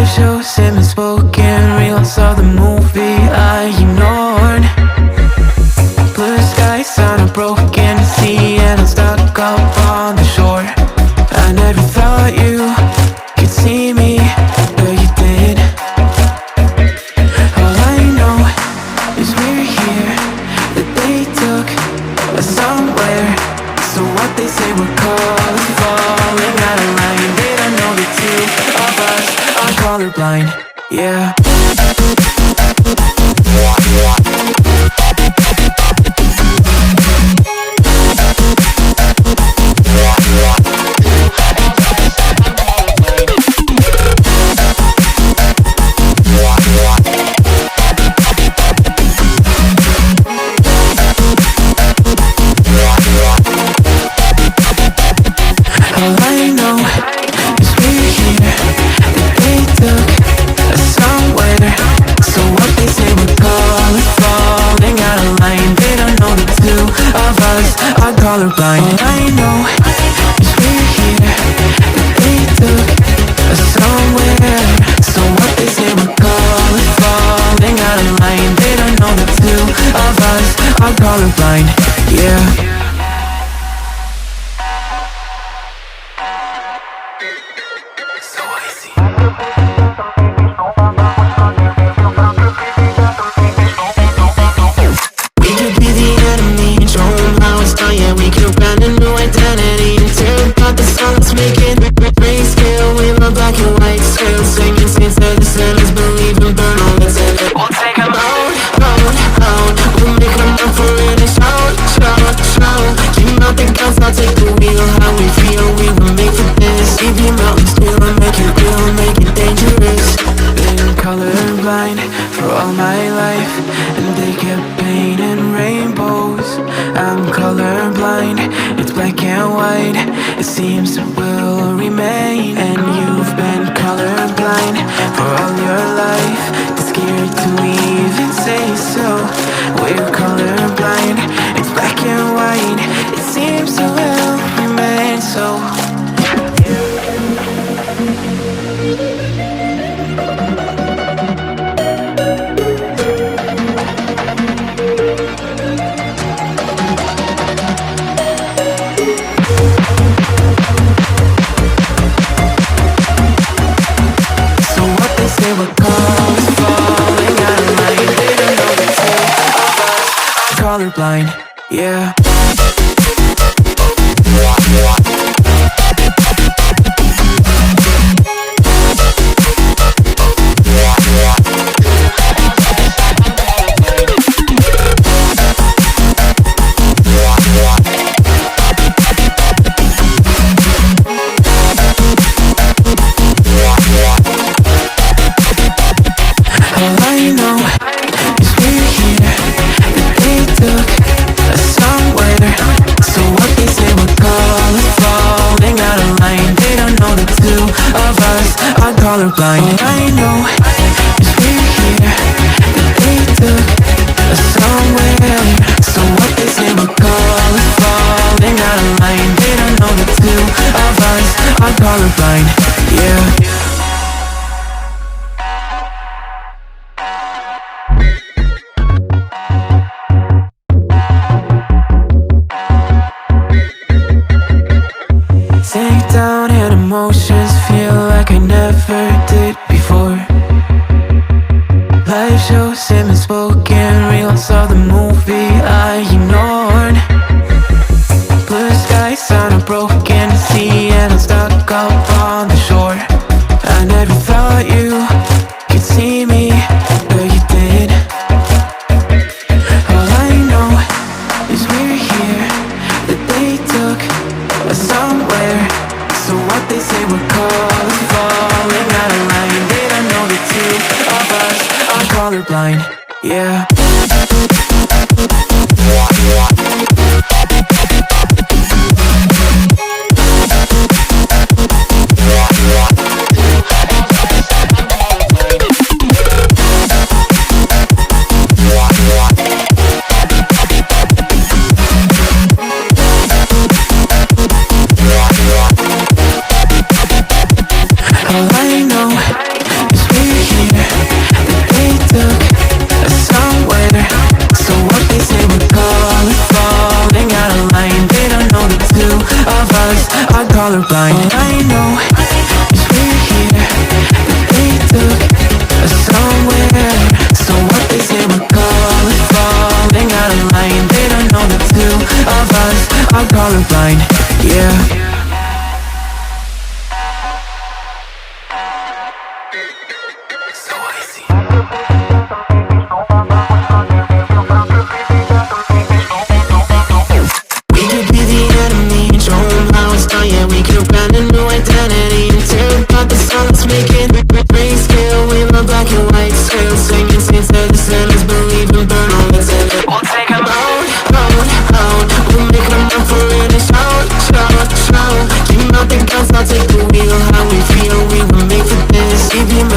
Live shows him spoken reels of the movie I ignored. Blue skies on a broken sea, and I'm stuck up on the shore. I never thought you could see me, but you did. All I know is we're here, that they took us somewhere. So what they say we're called, falling out of line. They don't know the two of us are colorblind, yeah. All I know is we're here, that they took us somewhere. So what they say we're called, falling out of line. They don't know the two of us are colorblind. All I know is we're here, that they took us somewhere. So what they say we're called, falling out of line. They don't know the two of us are colorblind, yeah. I'll take the wheel, how we feel, we were made for this. Leave your mountains still and make it real, make it dangerous. Been colorblind for all my life, and they kept painting rainbows. I'm colorblind, it's black and white, it seems it will remain. And you've been colorblind for all your life, too scared to even say so. We're colorblind, it's black and white, it seems it will remain so. So what they say we're called, falling out of line. They don't know the two of us are colorblind, yeah. All I know is we're here, that they took us somewhere. So what they say we're called, falling out of line. They don't know the two of us are colorblind. All I know is we're here, that they took us somewhere. So what they say we're called, falling out of line. They don't know the two of us are colorblind, yeah. Sink down and emotions feel like I never did before. Live shows him spoken reels of the movie I ignored. Blue skies on a broken sea, and I'm stuck up on the shore. I never thought you could see me, but you did. All I know is we're here, that they took us somewhere. So what they say we're called, falling out of line. They don't know the two of us are colorblind, yeah. All I know is colorblind. All I know is we're here, but they took us somewhere. So what they say we're colorful, out of line. They don't know the two of us are colorblind, yeah. I'll take the wheel, how we feel, we were made for this. Keep your